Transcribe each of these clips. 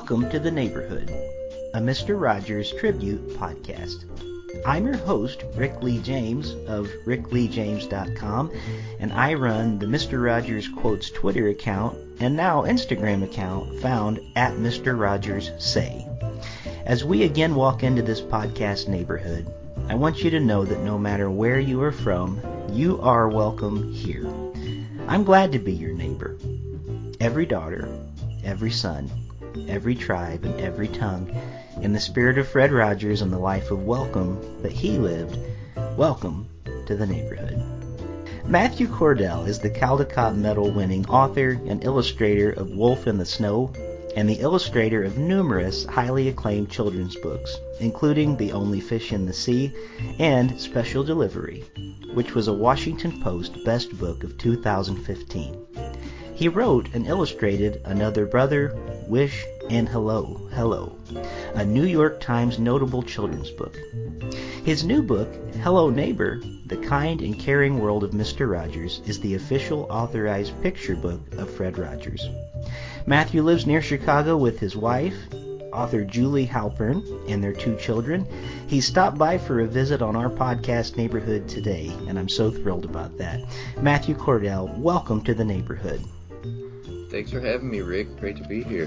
Welcome to The Neighborhood, a Mr. Rogers tribute podcast. I'm your host, Rick Lee James of rickleejames.com, and I run the Mr. Rogers Quotes Twitter account and now Instagram account found at Mr. Rogers Say. As we again walk into this podcast neighborhood, I want you to know that no matter where you are from, you are welcome here. I'm glad to be your neighbor. Every daughter, every son, every tribe, and every tongue, in the spirit of Fred Rogers and the life of welcome that he lived, welcome to the neighborhood. Matthew Cordell is the Caldecott Medal-winning author and illustrator of Wolf in the Snow and the illustrator of numerous highly acclaimed children's books, including The Only Fish in the Sea and Special Delivery, which was a Washington Post Best Book of 2015. He wrote and illustrated Another Brother, Wish, and Hello, Hello, a New York Times notable children's book. His new book, Hello Neighbor, The Kind and Caring World of Mr. Rogers, is the official authorized picture book of Fred Rogers. Matthew lives near Chicago with his wife, author Julie Halpern, and their two children. He stopped by for a visit on our podcast neighborhood today, and I'm so thrilled about that. Matthew Cordell, welcome to the neighborhood. Thanks for having me, Rick. Great to be here.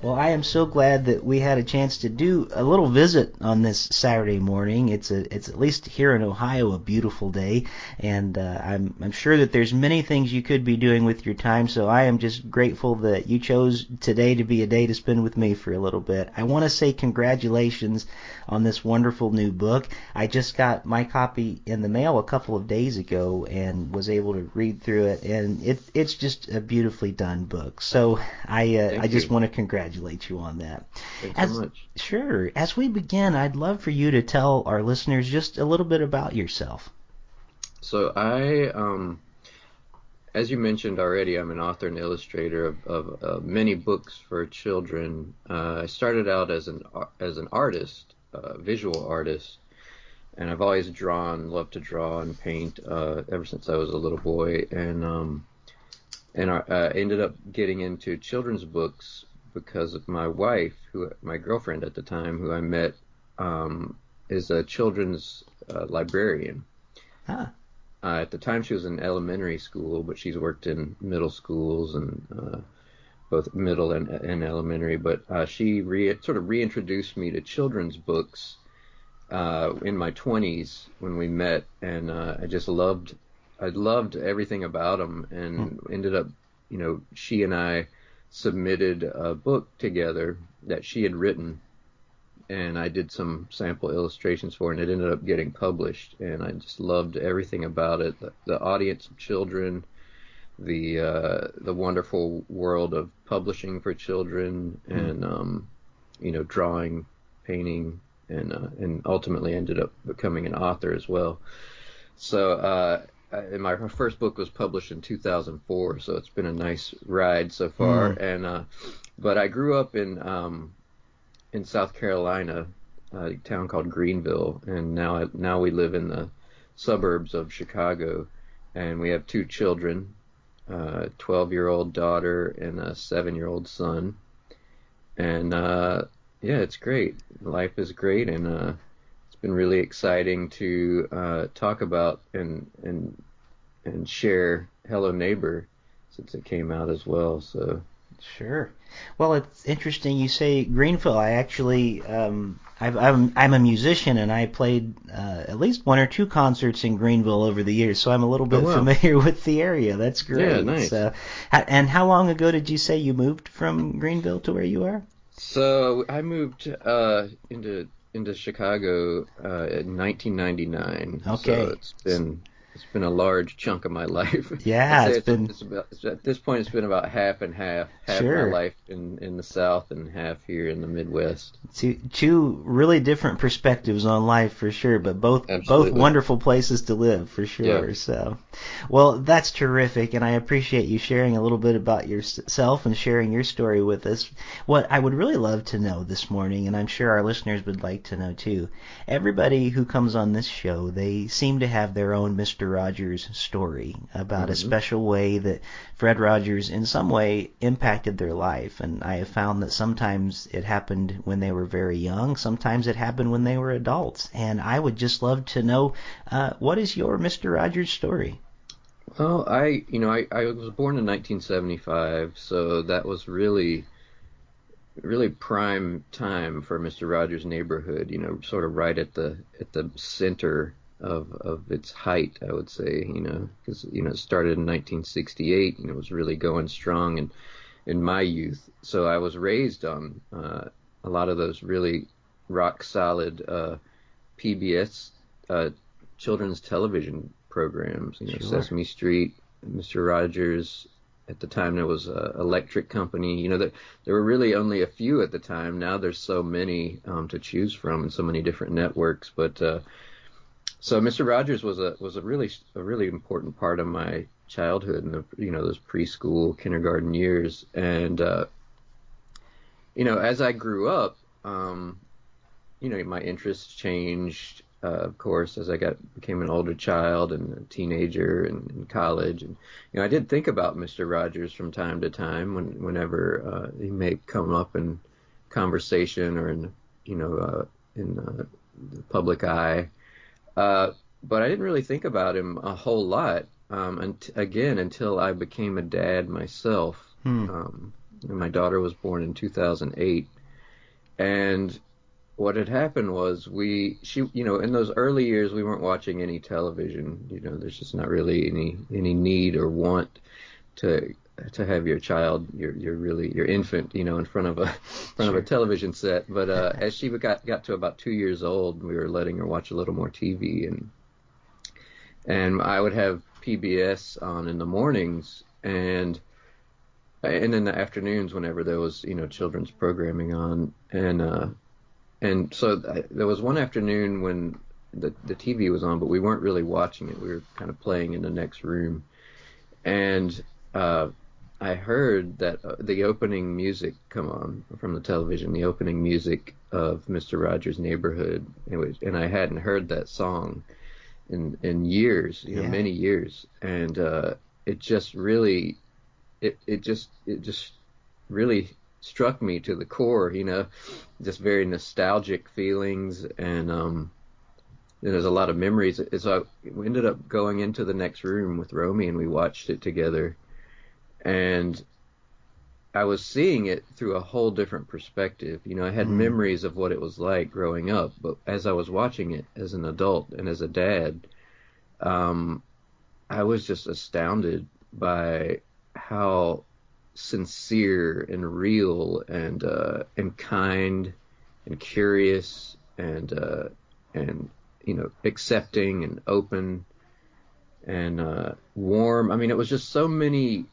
Well, I am so glad that we had a chance to do a little visit on this Saturday morning. It's at least here in Ohio a beautiful day, and I'm sure that there's many things you could be doing with your time, so I am just grateful that you chose today to be a day to spend with me for a little bit. I want to say congratulations on this wonderful new book. I just got my copy in the mail a couple of days ago and was able to read through it, and it's just a beautifully done book. So I just want to congratulate you on that. Thanks so much. Sure. As we begin, I'd love for you to tell our listeners just a little bit about yourself. So I, as you mentioned already, I'm an author and illustrator of many books for children. I started out as an artist, visual artist, and I've always loved to draw and paint ever since I was a little boy, and I ended up getting into children's books because of my wife, my girlfriend at the time, who I met, is a children's librarian. Huh. At the time, she was in elementary school, but she's worked in middle schools and both middle and elementary. But she sort of reintroduced me to children's books in my 20s when we met, and I loved everything about them, and ended up, she and I submitted a book together that she had written, and I did some sample illustrations for it, and it ended up getting published, and I just loved everything about it. The audience of children, the wonderful world of publishing for children, and drawing, painting, and ultimately ended up becoming an author as well. So and my first book was published in 2004, so it's been a nice ride so far. And but I grew up in South Carolina, a town called Greenville, and now we live in the suburbs of Chicago, and we have two children, a 12-year-old daughter and a 7-year-old son. And it's great. Life is great, and been really exciting to talk about and share Hello Neighbor since it came out as well. So sure. Well, it's interesting you say Greenville. I actually I'm a musician, and I played at least one or two concerts in Greenville over the years, so I'm a little bit familiar with the area. That's great. Yeah, nice. And how long ago did you say you moved from Greenville to where you are? So I moved into Chicago in 1999. Okay. So it's been a large chunk of my life. Yeah, at this point it's been about half and half. Half Sure. my life in the South and half here in the Midwest. Two really different perspectives on life for sure, but both wonderful places to live for sure. Yeah. So, well, that's terrific, and I appreciate you sharing a little bit about yourself and sharing your story with us. What I would really love to know this morning, and I'm sure our listeners would like to know too, everybody who comes on this show, they seem to have their own Mr. Mr. Rogers' story about a Mm-hmm. special way that Fred Rogers in some way impacted their life. And I have found that sometimes it happened when they were very young, sometimes it happened when they were adults. And I would just love to know, what is your Mr. Rogers story? Well, I was born in 1975, so that was really prime time for Mr. Rogers' Neighborhood, sort of right at the center of its height, I would say, because it started in 1968, and it was really going strong in my youth. So I was raised on a lot of those really rock solid PBS children's television programs, Sure. Sesame Street, Mr. Rogers. At the time, there was a electric company. There were really only a few at the time. Now there's so many to choose from and so many different networks. But so Mr. Rogers was a really important part of my childhood and those preschool, kindergarten years. And as I grew up, my interests changed. Of course, as I became an older child and a teenager and in college, and I did think about Mr. Rogers from time to time whenever he may come up in conversation or in the public eye. But I didn't really think about him a whole lot, until I became a dad myself. And my daughter was born in 2008, and what had happened was in those early years, we weren't watching any television. There's just not really any need or want to have your child, your infant, in front of a television set. But as she got to about 2 years old, we were letting her watch a little more TV, and I would have PBS on in the mornings and in the afternoons whenever there was children's programming on, and so there was one afternoon when the TV was on, but we weren't really watching it. We were kind of playing in the next room. And I heard that the opening music come on from the television, the opening music of Mr. Rogers' Neighborhood. And I hadn't heard that song in years, many years. And it just really, it just really struck me to the core, just very nostalgic feelings, and there's a lot of memories. So we ended up going into the next room with Romy, and we watched it together, and I was seeing it through a whole different perspective. I had memories of what it was like growing up, but as I was watching it as an adult and as a dad, I was just astounded by how sincere and real and kind and curious and accepting and open and warm. I mean, it was just so many,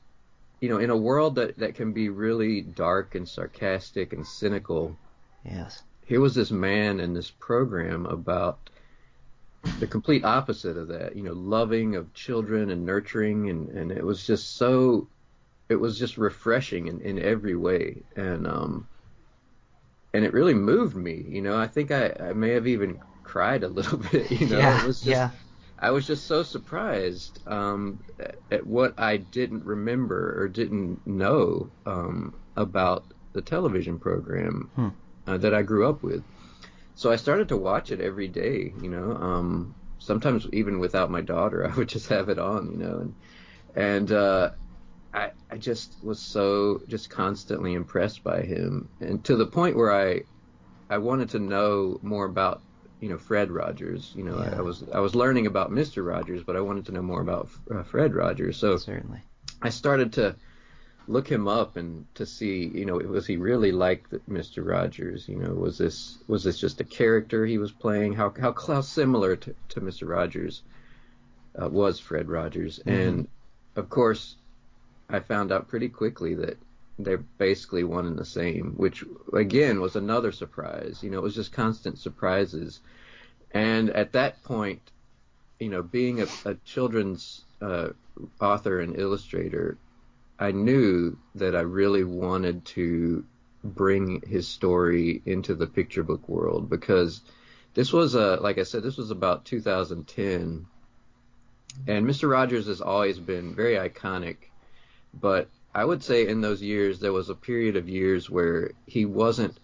in a world that can be really dark and sarcastic and cynical. Yes. Here was this man in this program about the complete opposite of that, loving of children and nurturing, and it was just refreshing in every way, and it really moved me. I think I may have even cried a little bit. Yeah, it was just, I was just so surprised at what I didn't remember or didn't know about the television program that I grew up with. So I started to watch it every day. Sometimes even without my daughter, I would just have it on. And I just was so just constantly impressed by him, and to the point where I wanted to know more about Fred Rogers. I was learning about Mr. Rogers, but I wanted to know more about Fred Rogers. So certainly I started to look him up and to see, was he really like Mr. Rogers? Was this just a character he was playing? How similar to Mr. Rogers was Fred Rogers? And of course, I found out pretty quickly that they're basically one and the same, which again was another surprise. It was just constant surprises. And at that point, being a children's author and illustrator, I knew that I really wanted to bring his story into the picture book world, because this was like I said, this was about 2010, And Mr. Rogers has always been very iconic, but I would say in those years there was a period of years where he wasn't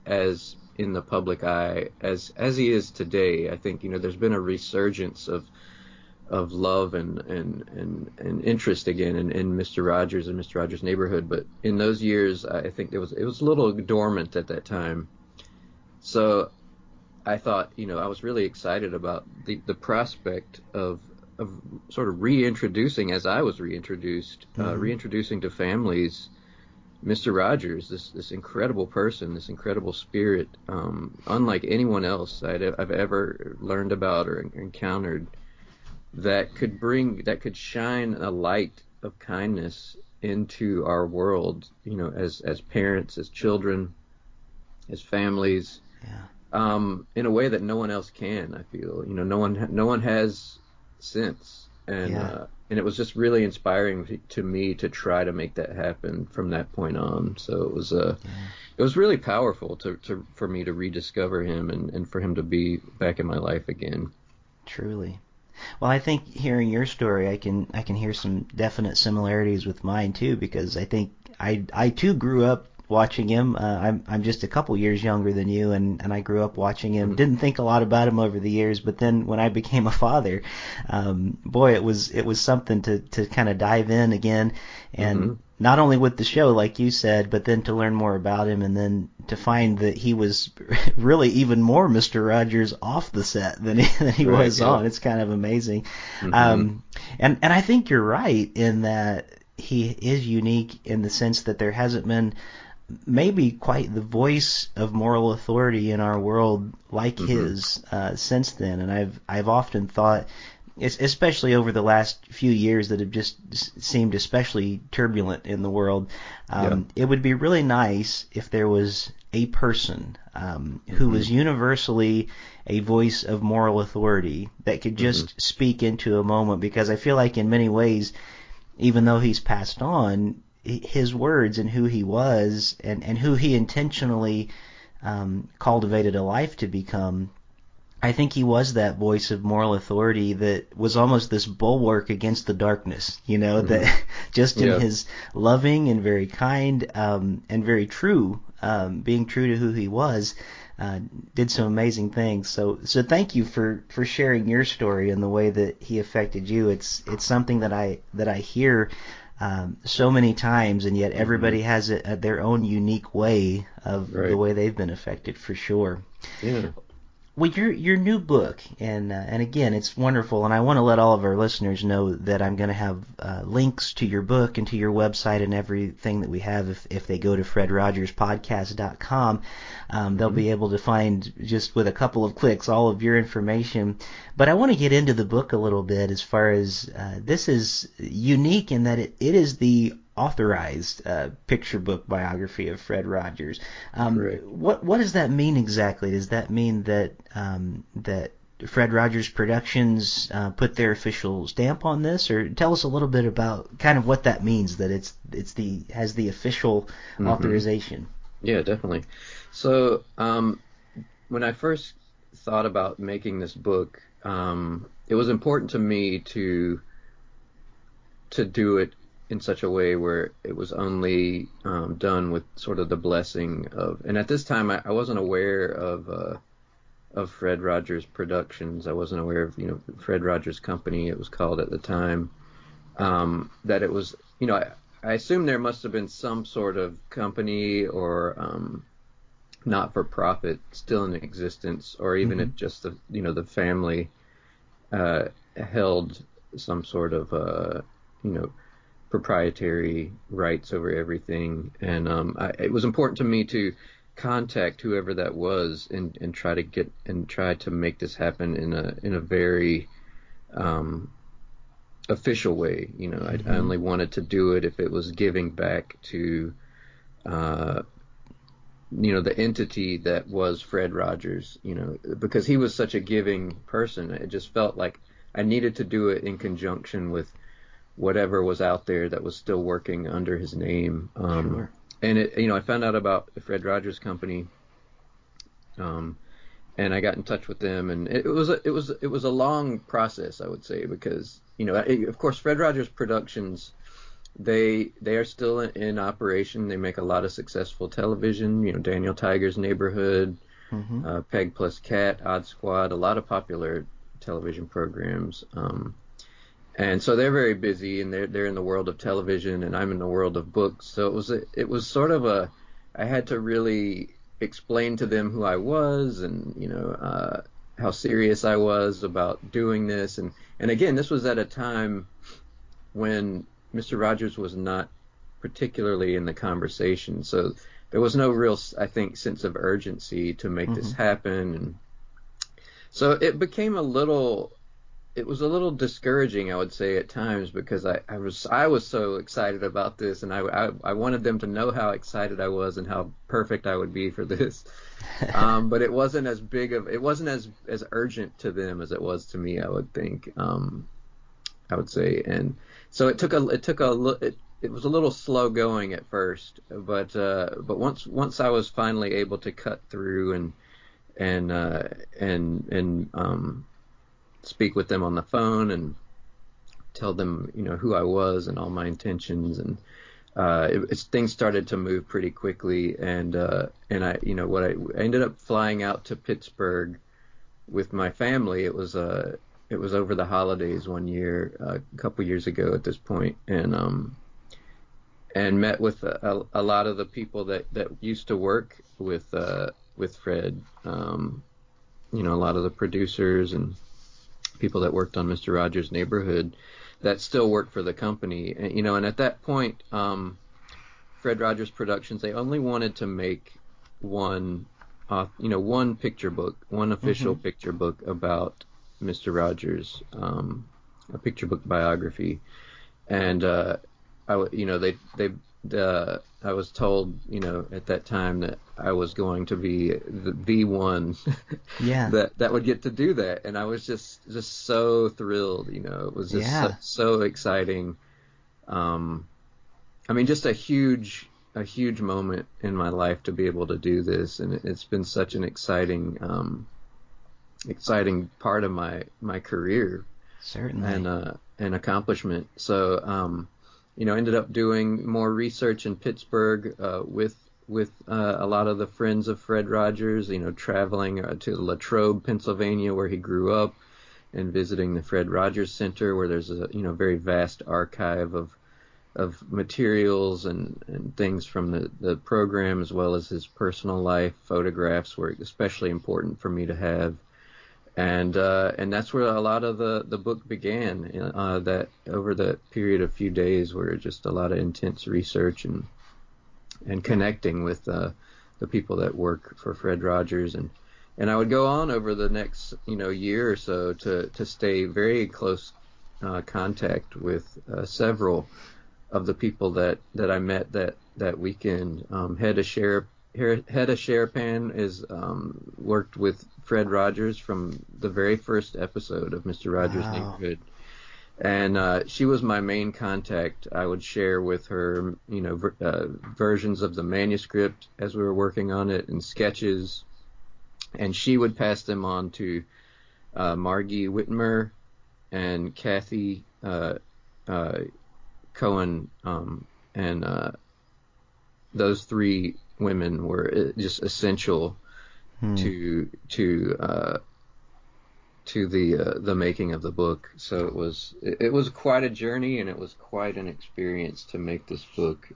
as in the public eye as he is today. I think, there's been a resurgence of love and interest again in Mr. Rogers and Mr. Rogers' Neighborhood, but in those years I think it was a little dormant at that time. So I thought, I was really excited about the prospect of sort of reintroducing, as I was reintroduced, reintroducing to families Mr. Rogers, this incredible person, this incredible spirit, unlike anyone else I've ever learned about or encountered, that could shine a light of kindness into our world, as parents, as children, as families. In a way that no one else can. I feel, no one has since, and it was just really inspiring to me to try to make that happen from that point on. So it was really powerful for me to rediscover him and for him to be back in my life again. Truly. Well, I think hearing your story, I can hear some definite similarities with mine too, because I think I too grew up watching him. I'm just a couple years younger than you, and I grew up watching him. Didn't think a lot about him over the years, but then when I became a father, boy, it was something to kind of dive in again, and not only with the show, like you said, but then to learn more about him, and then to find that he was really even more Mr. Rogers off the set than he Right, was on. It's kind of amazing. And I think you're right in that he is unique in the sense that there hasn't been maybe quite the voice of moral authority in our world like his since then. And I've often thought, especially over the last few years that have just seemed especially turbulent in the world, it would be really nice if there was a person who was universally a voice of moral authority that could just speak into a moment, because I feel like in many ways, even though he's passed on, his words and who he was and who he intentionally cultivated a life to become, I think he was that voice of moral authority that was almost this bulwark against the darkness, that just in his loving and very kind and very true, being true to who he was, did some amazing things. So thank you for sharing your story and the way that he affected you. It's something that I hear so many times, and yet everybody has their own unique way of the way they've been affected, for sure. Yeah. Well, your new book, and again, it's wonderful, and I want to let all of our listeners know that I'm going to have links to your book and to your website and everything that we have. If they go to fredrogerspodcast.com, they'll be able to find, just with a couple of clicks, all of your information. But I want to get into the book a little bit, as far as this is unique in that it is the authorized picture book biography of Fred Rogers. What does that mean exactly? Does that mean that that Fred Rogers Productions put their official stamp on this, or tell us a little bit about kind of what that means, that has the official authorization? Yeah, definitely. So when I first thought about making this book, it was important to me to do it in such a way where it was only done with sort of the blessing of, and at this time I wasn't aware of Fred Rogers Productions. I wasn't aware of Fred Rogers Company, it was called at the time. That it was, I assume there must have been some sort of company or not for profit still in existence, or even if just the family held some sort of proprietary rights over everything, and it was important to me to contact whoever that was and try to make this happen in a very official way. I only wanted to do it if it was giving back to the entity that was Fred Rogers, because he was such a giving person. It just felt like I needed to do it in conjunction with whatever was out there that was still working under his name. And I found out about the Fred Rogers Company, and and I got in touch with them, and it was a long process, I would say, because of course Fred Rogers Productions, they are still in operation. They make a lot of successful television, Daniel Tiger's Neighborhood, Peg Plus Cat, Odd Squad, a lot of popular television programs. And so they're very busy, and they're in the world of television, and I'm in the world of books. So it was sort of I had to really explain to them who I was, and how serious I was about doing this. And again, this was at a time when Mr. Rogers was not particularly in the conversation, so there was no real, I think, sense of urgency to make this happen. And so it became it was a little discouraging, I would say, at times, because I was so excited about this, and I wanted them to know how excited I was and how perfect I would be for this. But it wasn't as urgent to them as it was to me, I would think. I would say, and so it was a little slow going at first, but once I was finally able to cut through and speak with them on the phone and tell them, who I was and all my intentions, and things started to move pretty quickly, and I ended up flying out to Pittsburgh with my family. It was over the holidays one year, a couple years ago at this point, and met with a lot of the people that used to work with Fred, a lot of the producers and people that worked on Mr. Rogers' Neighborhood that still work for the company. And at that point, Fred Rogers Productions, they only wanted to make one picture book, one official picture book about Mr. Rogers, a picture book biography. And I was told, at that time that I was going to be the one that would get to do that, and I was just so thrilled. It was just so exciting. Just a huge moment in my life to be able to do this, and it's been such an exciting part of my career, certainly, and accomplishment. So ended up doing more research in Pittsburgh with a lot of the friends of Fred Rogers, traveling to Latrobe, Pennsylvania, where he grew up, and visiting the Fred Rogers Center, where there's a very vast archive of materials and things from the program, as well as his personal life. Photographs were especially important for me to have. And that's where a lot of the book began, that over the period of few days, were just a lot of intense research and connecting with the people that work for Fred Rogers. And I would go on over the next year or so to stay very close contact with several of the people that I met that weekend. Hedda Sherapan is worked with Fred Rogers from the very first episode of Mr. Rogers' Neighborhood, and she was my main contact. I would share with her, versions of the manuscript as we were working on it, and sketches, and she would pass them on to Margie Whitmer and Kathy Cohen, and those three women were just essential to the making of the book. So it was quite a journey, and it was quite an experience to make this book.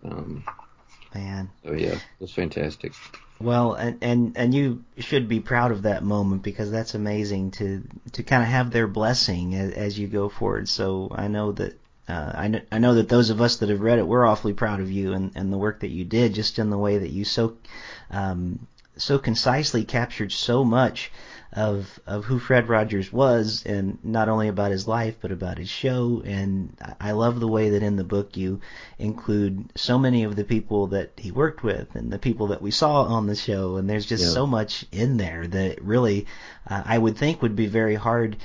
Man. So yeah, it was fantastic. Well, and you should be proud of that moment, because that's amazing to kind of have their blessing as you go forward. So I know that I know that those of us that have read it, we're awfully proud of you and the work that you did, just in the way that you so concisely captured so much of who Fred Rogers was, and not only about his life but about his show. And I love the way that in the book you include so many of the people that he worked with and the people that we saw on the show, and there's just so much in there that really I would think would be very hard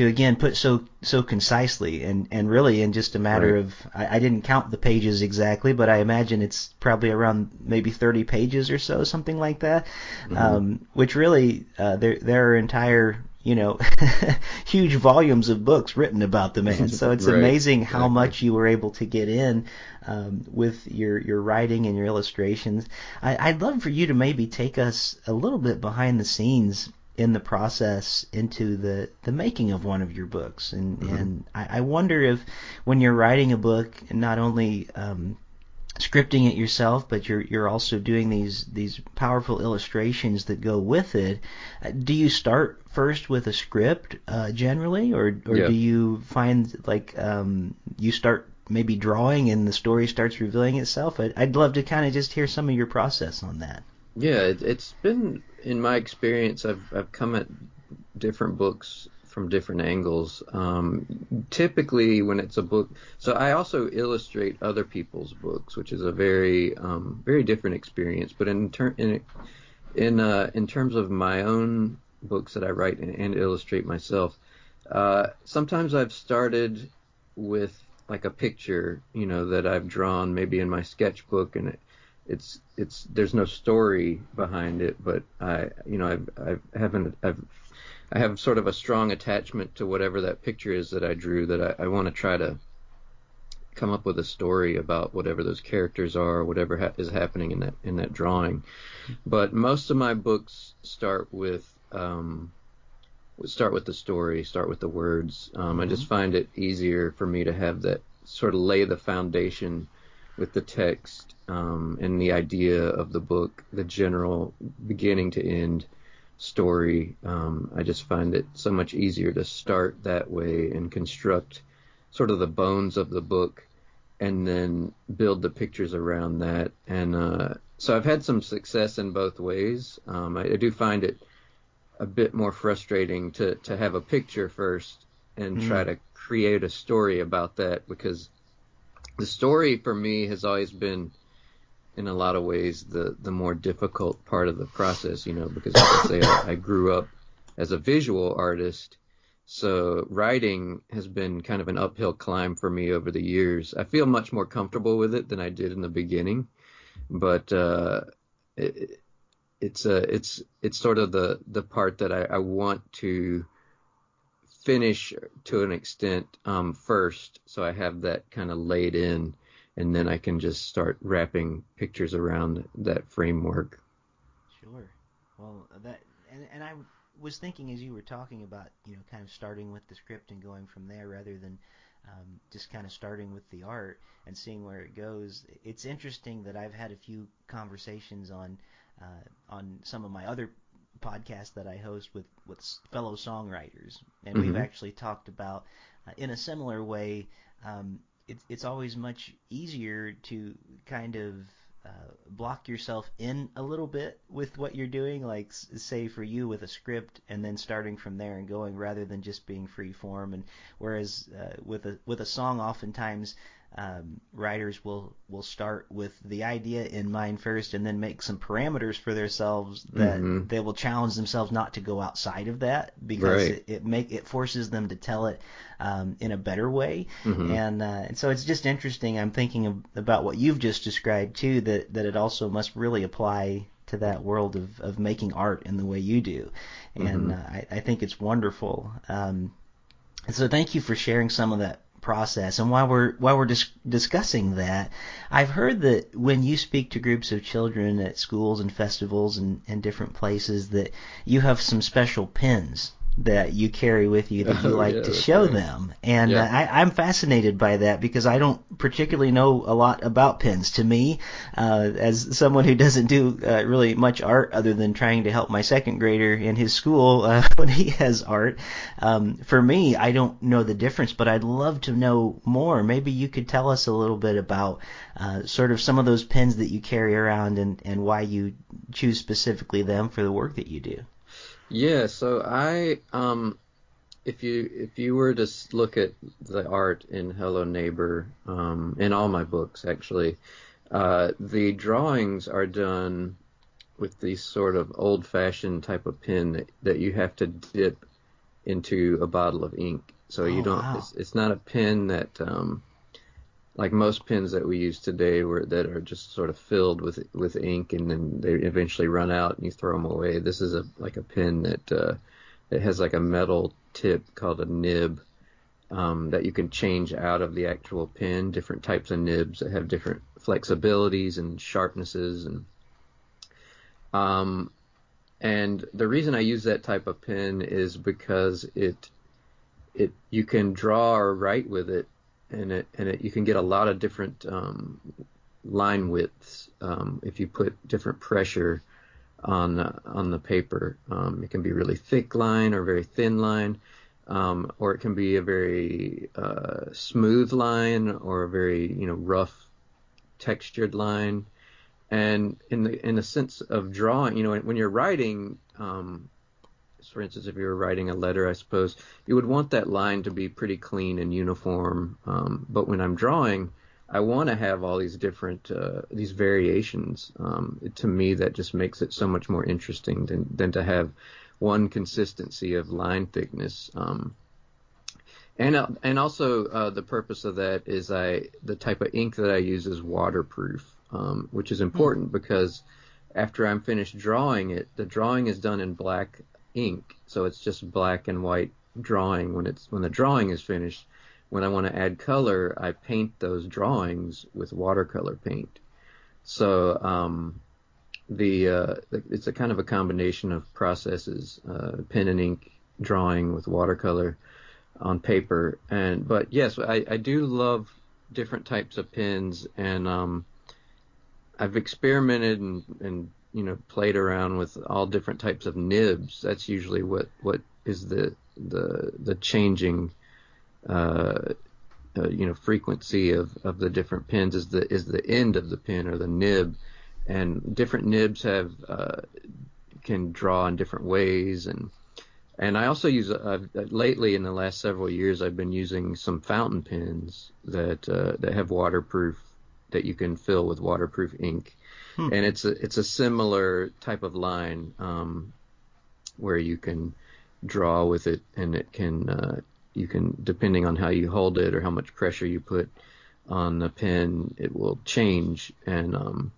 again put so concisely and really in just a matter Right. of I didn't count the pages exactly, but I imagine it's probably around maybe 30 pages or so, something like that. Hmm. Which really there are entire huge volumes of books written about the man. So it's Right. amazing how Exactly. much you were able to get in with your writing and your illustrations. I'd love for you to maybe take us a little bit behind the scenes in the process into the making of one of your books. Hmm. And I wonder if when you're writing a book, not only scripting it yourself, but you're also doing these powerful illustrations that go with it. Do you start first with a script generally, or Yeah. do you find like you start maybe drawing and the story starts revealing itself? I'd love to kind of just hear some of your process on that. Yeah, it's been in my experience. I've come at different books from different angles. Typically, when it's a book, so I also illustrate other people's books, which is a very different experience. But in terms of my own books that I write and illustrate myself, sometimes I've started with like a picture, that I've drawn maybe in my sketchbook, and it's there's no story behind it, but I have sort of a strong attachment to whatever that picture is that I drew, that I want to try to come up with a story about whatever those characters are, whatever is happening in that drawing. But most of my books start with the story, start with the words. I Mm-hmm. just find it easier for me to have that sort of lay the foundation with the text, and the idea of the book, the general beginning to end story. I just find it so much easier to start that way and construct sort of the bones of the book, and then build the pictures around that. And so I've had some success in both ways. I do find it a bit more frustrating to have a picture first and try Mm. to create a story about that, because the story for me has always been, in a lot of ways, the more difficult part of the process, because like I say, I grew up as a visual artist, so writing has been kind of an uphill climb for me over the years. I feel much more comfortable with it than I did in the beginning, but it, it's sort of the part that I want to finish to an extent, first, so I have that kind of laid in, and then I can just start wrapping pictures around that framework. Sure. Well, and I was thinking as you were talking about, kind of starting with the script and going from there rather than just kind of starting with the art and seeing where it goes. It's interesting that I've had a few conversations on some of my other podcasts that I host with fellow songwriters, and we've Hmm. actually talked about in a similar way. It's always much easier to kind of block yourself in a little bit with what you're doing, like say for you with a script and then starting from there and going rather than just being free form. And whereas with a song, oftentimes writers will start with the idea in mind first and then make some parameters for themselves that Hmm. they will challenge themselves not to go outside of that because Right. it forces them to tell it in a better way. Hmm. And so it's just interesting. I'm thinking about what you've just described too, that it also must really apply to that world of making art in the way you do. And Hmm. I think it's wonderful. So thank you for sharing some of that process. And while we're discussing that, I've heard that when you speak to groups of children at schools and festivals and different places, that you have some special pins that you carry with you that you Oh like yeah, to that's show right. them. And Yeah. I'm fascinated by that because I don't particularly know a lot about pins. To me, as someone who doesn't do really much art other than trying to help my second grader in his school when he has art, for me, I don't know the difference, but I'd love to know more. Maybe you could tell us a little bit about sort of some of those pins that you carry around and why you choose specifically them for the work that you do. Yeah, so if you were to look at the art in Hello Neighbor, in all my books actually, the drawings are done with these sort of old-fashioned type of pen that you have to dip into a bottle of ink. So Oh, you don't. wow. It's not a pen that like most pens that we use today, that are just sort of filled with ink, and then they eventually run out and you throw them away. This is like a pen that it has like a metal tip called a nib, that you can change out of the actual pen. Different types of nibs that have different flexibilities and sharpnesses, um, and the reason I use that type of pen is because it you can draw or write with it, and you can get a lot of different line widths if you put different pressure on the paper. It can be really thick line or very thin line, or it can be a very smooth line or a very rough textured line. And in the sense of drawing, when you're writing, for instance, if you were writing a letter, I suppose you would want that line to be pretty clean and uniform. But when I'm drawing, I want to have all these different these variations. To me, that just makes it so much more interesting than to have one consistency of line thickness. And also the purpose of that is the type of ink that I use is waterproof, which is important because after I'm finished drawing it, the drawing is done in black ink, so it's just black and white drawing. When the drawing is finished, when I want to add color, I paint those drawings with watercolor paint. So it's a kind of a combination of processes, pen and ink drawing with watercolor on paper. But yes, I do love different types of pens, and I've experimented and played around with all different types of nibs. That's usually what is the changing frequency of the different pens is the end of the pen or the nib, and different nibs can draw in different ways. And I also use lately in the last several years I've been using some fountain pens that have waterproof, that you can fill with waterproof ink. And it's a similar type of line where you can draw with it, and it can you can, depending on how you hold it or how much pressure you put on the pen, it will change. And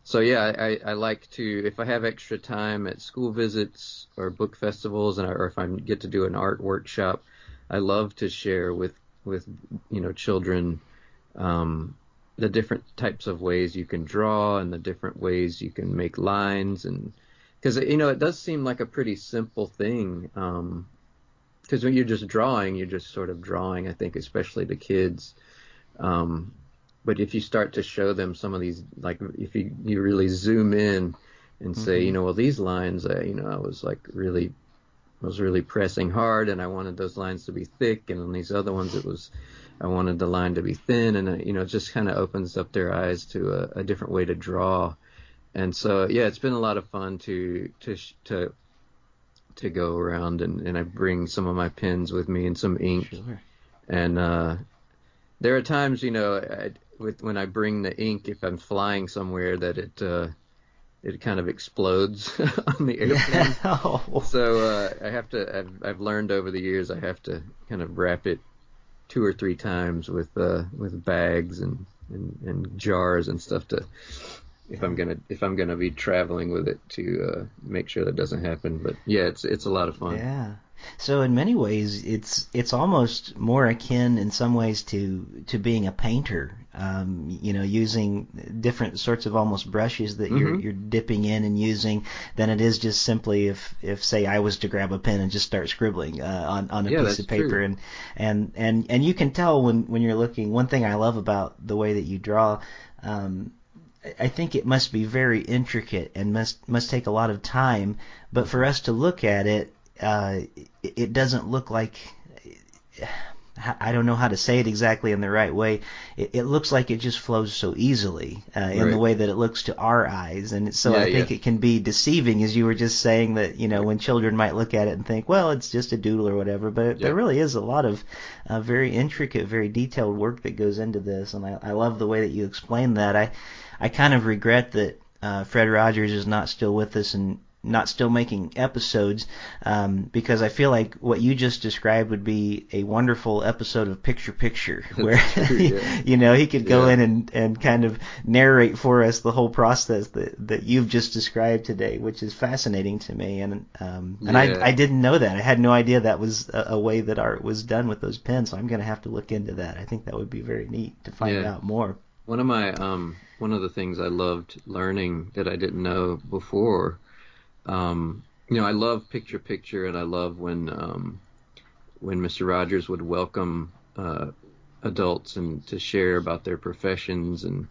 so yeah, I like to, if I have extra time at school visits or book festivals, or if I get to do an art workshop, I love to share with children the different types of ways you can draw and the different ways you can make lines. And because it does seem like a pretty simple thing, because when you're just drawing, you're just sort of drawing, I think, especially to kids. But if you start to show them some of these, like if you really zoom in and say, well, these lines, I was really pressing hard, and I wanted those lines to be thick, and on these other ones, I wanted the line to be thin, and it just kind of opens up their eyes to a different way to draw. And so yeah, it's been a lot of fun to go around, and I bring some of my pens with me and some ink. Sure. And there are times, when I bring the ink, if I'm flying somewhere, that it kind of explodes on the airplane. Yeah. Oh. So I've learned over the years I have to kind of wrap it 2 or 3 times with bags and jars and stuff if I'm gonna be traveling with it, to make sure that doesn't happen. But yeah, it's a lot of fun. Yeah. So in many ways, it's almost more akin in some ways to being a painter. Using different sorts of almost brushes that you're dipping in and using, than it is just simply if say I was to grab a pen and just start scribbling on a piece of paper. True. And you can tell when you're looking. One thing I love about the way that you draw, I think it must be very intricate and must take a lot of time. But for us to look at it, it doesn't look like, I don't know how to say it exactly in the right way. It looks like it just flows so easily in the way that it looks to our eyes. And so I think it can be deceiving, as you were just saying, that, when children might look at it and think, well, it's just a doodle or whatever. But there really is a lot of very intricate, very detailed work that goes into this. And I love the way that you explain that. I kind of regret that Fred Rogers is not still with us, and not still making episodes, because I feel like what you just described would be a wonderful episode of Picture Picture, where True, yeah. he could go Yeah. in and kind of narrate for us the whole process that you've just described today, which is fascinating to me. And Yeah. I didn't know that. I had no idea that was a way that art was done with those pens. So I'm going to have to look into that. I think that would be very neat to find Yeah. out more. One of the things I loved learning that I didn't know before, I love Picture Picture, and I love when Mr. Rogers would welcome adults and to share about their professions, and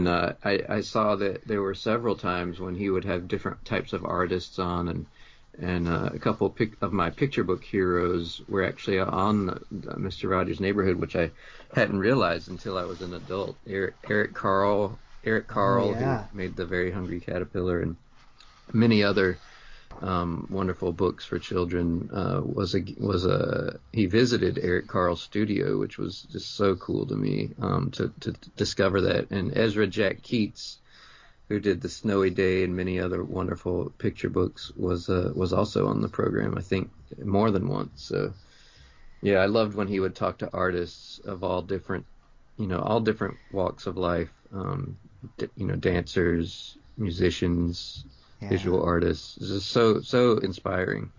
I saw that there were several times when he would have different types of artists on, and a couple of my picture book heroes were actually on the Mr. Rogers Neighborhood, which I hadn't realized until I was an adult. Eric Carle, Oh who yeah. made The Very Hungry Caterpillar, and many other wonderful books for children. He visited Eric Carle's studio, which was just so cool to me, to discover that. And Ezra Jack Keats, who did The Snowy Day and many other wonderful picture books, was also on the program, I think, more than once. So yeah, I loved when he would talk to artists of all different walks of life, dancers, musicians, Yeah. visual artists. This is so inspiring.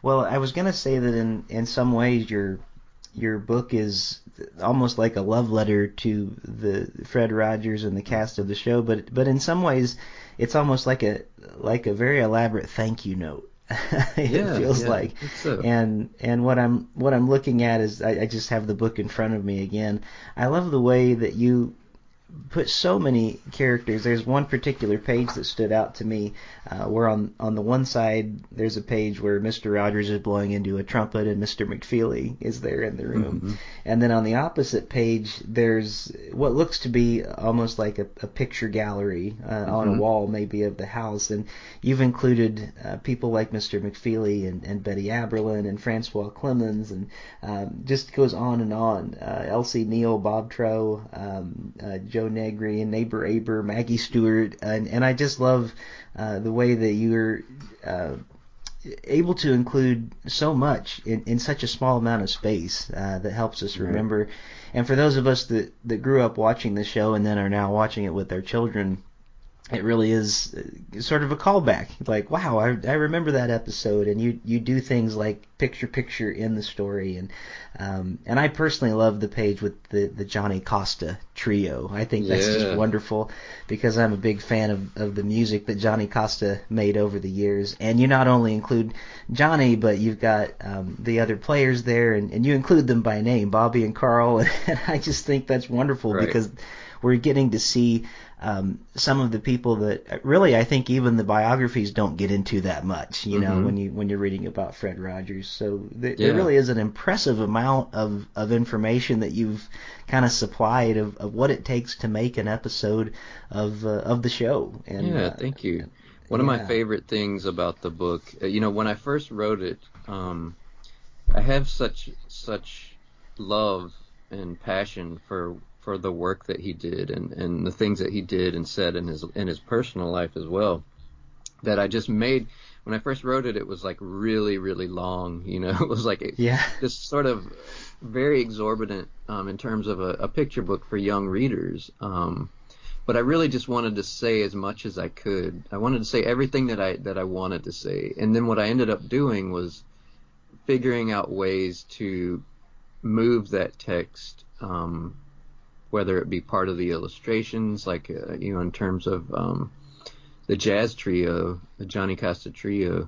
Well, I was going to say that in some ways your book is almost like a love letter to the Fred Rogers and the cast of the show, but in some ways it's almost like a very elaborate thank you note. It feels like. I think so. And what I'm looking at is I just have the book in front of me again. I love the way that you put so many characters. There's one particular page that stood out to me, where on the one side there's a page where Mr. Rogers is blowing into a trumpet and Mr. McFeely is there in the room. Mm-hmm. And then on the opposite page there's what looks to be almost like a picture gallery on a wall maybe of the house, and you've included people like Mr. McFeely and Betty Aberlin and Francois Clemens, and just goes on and on. Elsie Neal, Bob Trow, Joe Negri, and Neighbor Aber, Maggie Stewart, and I just love the way that you're able to include so much in such a small amount of space that helps us remember. Right. And for those of us that grew up watching the show and then are now watching it with our children, it really is sort of a callback. Like, wow, I remember that episode, and you do things like picture picture in the story, and I personally love the page with the Johnny Costa trio. I think that's just wonderful, because I'm a big fan of the music that Johnny Costa made over the years. And you not only include Johnny, but you've got the other players there, and you include them by name, Bobby and Carl, and I just think that's wonderful, right, because we're getting to see some of the people that really I think even the biographies don't get into that much, you know, when you're reading about Fred Rogers. So there really is an impressive amount of information that you've kind of supplied of what it takes to make an episode of the show. And thank you. One of my favorite things about the book, when I first wrote it, I have such love and passion for the work that he did and the things that he did and said in his personal life as well, that I just made, when I first wrote it, it was like really, really long, it was like just sort of very exorbitant in terms of a picture book for young readers. But I really just wanted to say as much as I could. I wanted to say everything that I wanted to say. And then what I ended up doing was figuring out ways to move that text, whether it be part of the illustrations, like, in terms of the jazz trio, the Johnny Costa trio,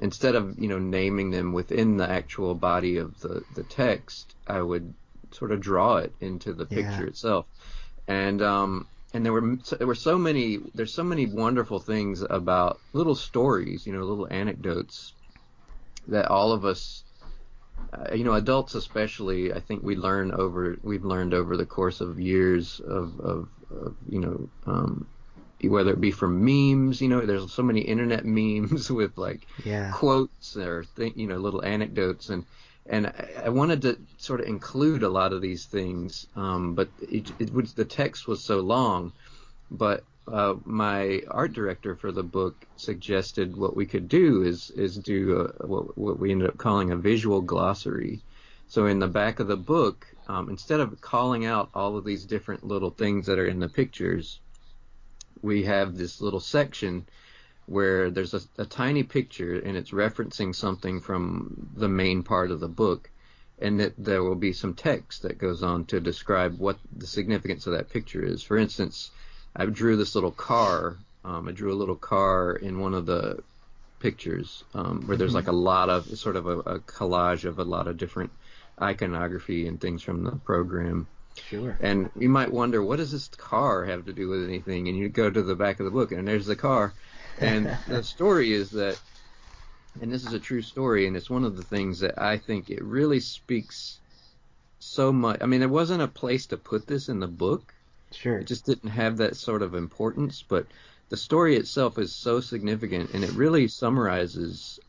instead of, naming them within the actual body of the text, I would sort of draw it into the picture itself. And there's so many wonderful things about little stories, little anecdotes that all of us, adults especially, I think we've learned over the course of years of whether it be from memes, there's so many internet memes with like quotes or little anecdotes, and I wanted to sort of include a lot of these things, but the text was so long. But my art director for the book suggested what we could do is do what we ended up calling a visual glossary. So in the back of the book, instead of calling out all of these different little things that are in the pictures, we have this little section where there's a tiny picture and it's referencing something from the main part of the book, and that there will be some text that goes on to describe what the significance of that picture is. For instance, I drew this little car. I drew a little car in one of the pictures where there's like a lot of sort of a collage of a lot of different iconography and things from the program. Sure. And you might wonder, what does this car have to do with anything? And you go to the back of the book, and there's the car. And the story is that, and this is a true story, and it's one of the things that I think it really speaks so much. I mean, there wasn't a place to put this in the book. Sure. It just didn't have that sort of importance, but the story itself is so significant, and it really summarizes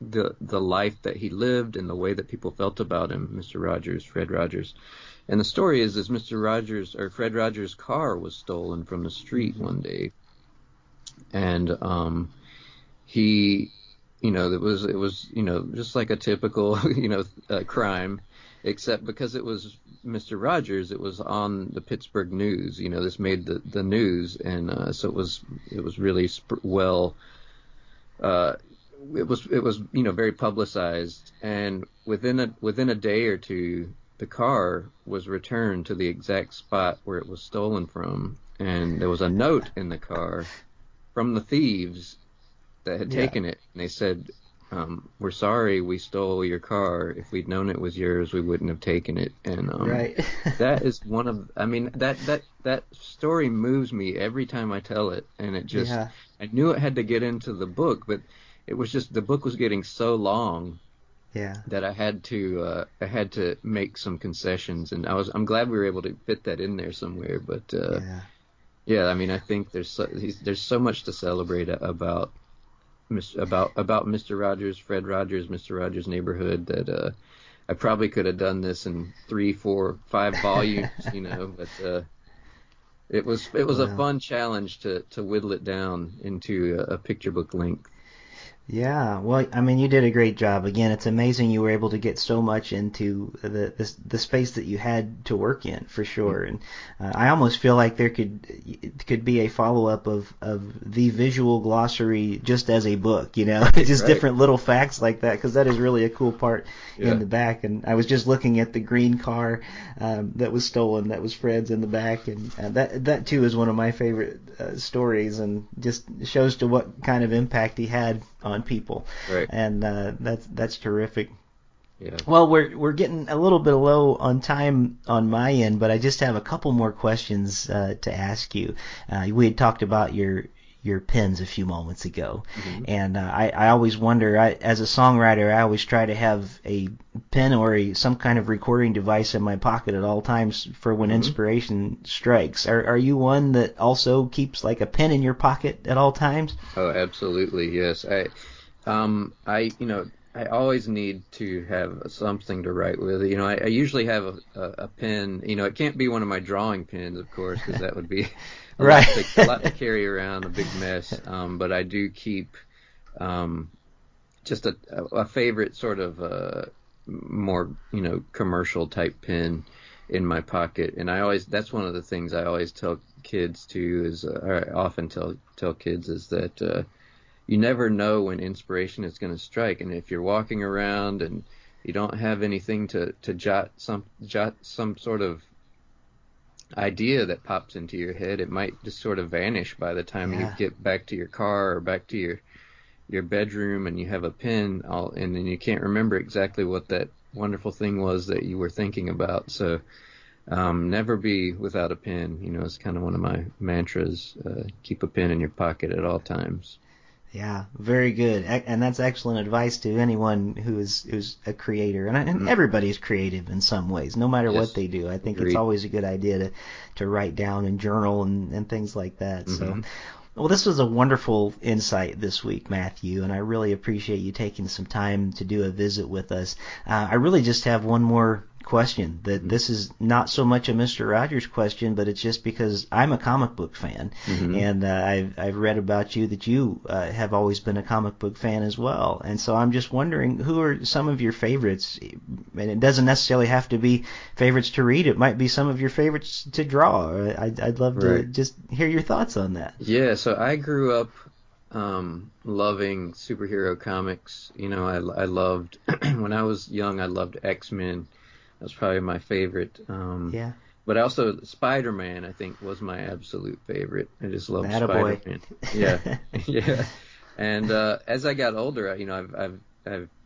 the life that he lived and the way that people felt about him, Mr. Rogers, Fred Rogers. And the story is Mr. Rogers, or Fred Rogers' car was stolen from the street one day, and he, it was just like a typical crime, except because it was Mr. Rogers, it was on the Pittsburgh News. This made the news, and so it was really well. It was very publicized, and within a day or two, the car was returned to the exact spot where it was stolen from, and there was a note in the car from the thieves that had taken it, and they said, "We're sorry we stole your car. If we'd known it was yours, we wouldn't have taken it." And right. that is one of, I mean, that story moves me every time I tell it, and it just, I knew it had to get into the book, but it was just, the book was getting so long that I had to make some concessions, and I'm glad we were able to fit that in there somewhere. But I mean, I think there's so much to celebrate about Mr. Rogers, Fred Rogers, Mr. Rogers' Neighborhood, that I probably could have done this in 3, 4, 5 volumes, but it was a fun challenge to whittle it down into a picture book length. Yeah, well, I mean, you did a great job. Again, it's amazing you were able to get so much into the space that you had to work in, for sure. And I almost feel like there could be a follow-up of the visual glossary just as a book, just different little facts like that, because that is really a cool part in the back. And I was just looking at the green car that was stolen, that was Fred's in the back, and that too is one of my favorite stories, and just shows to what kind of impact he had on people. Right. And that's terrific. Yeah. Well, we're getting a little bit low on time on my end, but I just have a couple more questions to ask you. We had talked about your pens a few moments ago, and I always wonder, as a songwriter, I always try to have a pen or some kind of recording device in my pocket at all times for when inspiration strikes. Are you one that also keeps like a pen in your pocket at all times? Oh, absolutely, yes. I always need to have something to write with. I usually have a pen. It can't be one of my drawing pens, of course, because that would be a lot to carry around, a big mess. But I do keep just a favorite sort of more commercial type pen in my pocket. And that's one of the things I always tell kids too, or I often tell kids, is that you never know when inspiration is going to strike, and if you're walking around and you don't have anything to jot some sort of idea that pops into your head, it might just sort of vanish by the time you get back to your car or back to your bedroom, and you have a pen, and then you can't remember exactly what that wonderful thing was that you were thinking about. So never be without a pen. It's kind of one of my mantras. Keep a pen in your pocket at all times. Yeah, very good, and that's excellent advice to anyone who's a creator, and everybody's creative in some ways, no matter what they do. I think it's always a good idea to write down and journal and things like that. So, well, this was a wonderful insight this week, Matthew, and I really appreciate you taking some time to do a visit with us. I really just have one more question. That this is not so much a Mr. Rogers question, but it's just because I'm a comic book fan, and I've read about you that you have always been a comic book fan as well. And so I'm just wondering, who are some of your favorites? And it doesn't necessarily have to be favorites to read. It might be some of your favorites to draw. I'd love to just hear your thoughts on that. Yeah, so I grew up loving superhero comics. You know, I loved when I was young. I loved X-Men. That was probably my favorite. Yeah. But also Spider-Man, I think, was my absolute favorite. I just loved Attaboy. Spider-Man. Yeah, yeah. And as I got older, you know,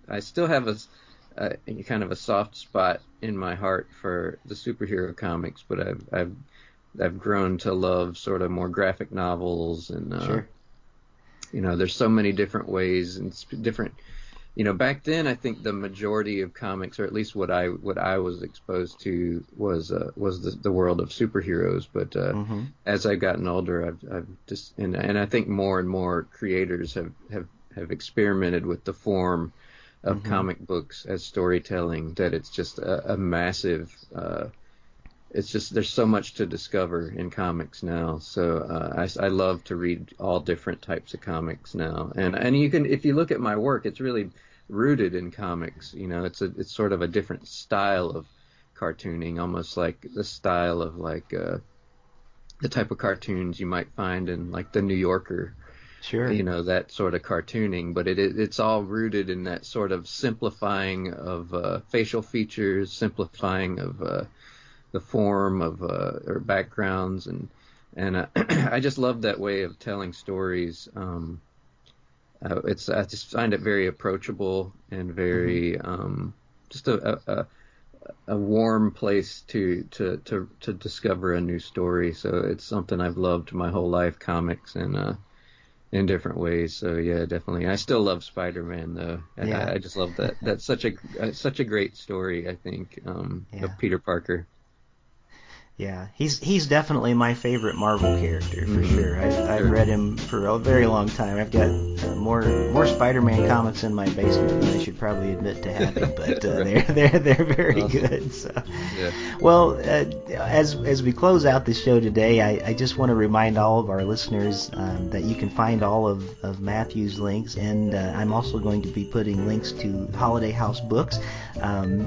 I still have a kind of a soft spot in my heart for the superhero comics, but I've grown to love sort of more graphic novels and. Sure. You know, there's so many different ways and different. You know, back then I think the majority of comics, or at least what I was exposed to, was the world of superheroes. But as I've gotten older, I've just and I think more and more creators have experimented with the form of comic books as storytelling. That it's just a massive. It's just there's so much to discover in comics now. So I love to read all different types of comics now, and you can, if you look at my work, it's really rooted in comics. You know, it's sort of a different style of cartooning, almost like the style of like the type of cartoons you might find in like the New Yorker. Sure. You know, that sort of cartooning, but it's all rooted in that sort of simplifying of facial features, simplifying of the form of or backgrounds, and I just love that way of telling stories. I just find it very approachable and very just a warm place to discover a new story. So it's something I've loved my whole life, comics, and in different ways. So yeah, definitely. I still love Spider-Man though. Yeah. I just love that. That's such a great story, I think, of Peter Parker. Yeah, he's definitely my favorite Marvel character for sure. I've read him for a very long time. I've got more Spider-Man comics in my basement than I should probably admit to having, but they're very good. So, well, as we close out the show today, I just want to remind all of our listeners that you can find all of Matthew's links, and I'm also going to be putting links to Holiday House Books on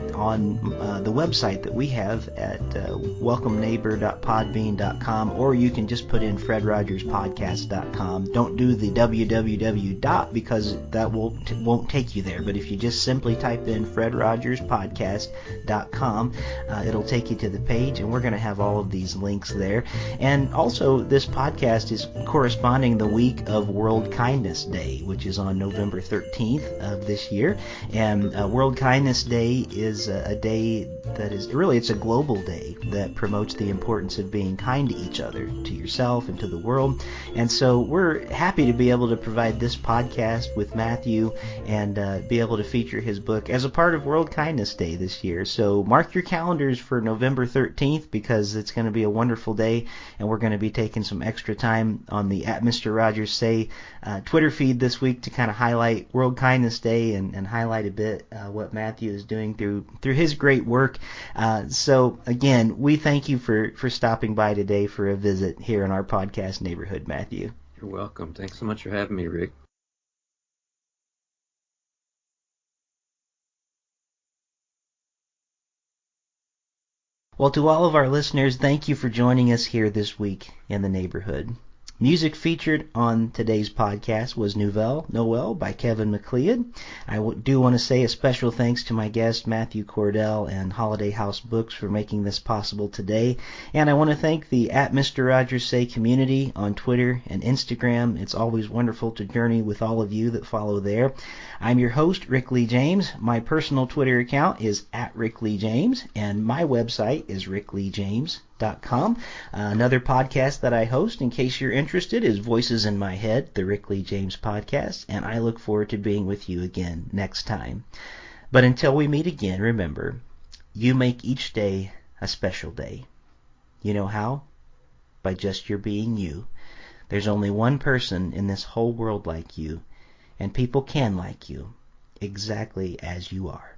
the website that we have at welcomeneighbor.podbean.com, or you can just put in fredrogerspodcast.com. Don't do the www dot because that won't take you there, but if you just simply type in fredrogerspodcast.com, it'll take you to the page, and we're going to have all of these links there. And also, this podcast is corresponding the week of World Kindness Day, which is on November 13th of this year. And World Kindness Day is a day that is really, it's a global day that promotes the importance of being kind to each other, to yourself and to the world. And so we're happy to be able to provide this podcast with Matthew and be able to feature his book as a part of World Kindness Day this year. So mark your calendars for November 13th because it's going to be a wonderful day, and we're going to be taking some extra time on the Mr. Rogers Say Twitter feed this week to kind of highlight World Kindness Day and highlight a bit what Matthew is doing through his great work. So again, we thank you for stopping by today for a visit here in our podcast neighborhood, Matthew. You're welcome. Thanks so much for having me, Rick. Well, to all of our listeners, thank you for joining us here this week in the neighborhood. Music featured on today's podcast was Noel by Kevin MacLeod. I do want to say a special thanks to my guest, Matthew Cordell, and Holiday House Books for making this possible today. And I want to thank the Mr. Rogers Say community on Twitter and Instagram. It's always wonderful to journey with all of you that follow there. I'm your host, Rick Lee James. My personal Twitter account is @RickLeeJames, and my website is rickleejames.com. Another podcast that I host, in case you're interested, is Voices in My Head, the Rick Lee James podcast, and I look forward to being with you again next time. But until we meet again, remember, you make each day a special day. You know how? By just your being you. There's only one person in this whole world like you, and people can like you exactly as you are.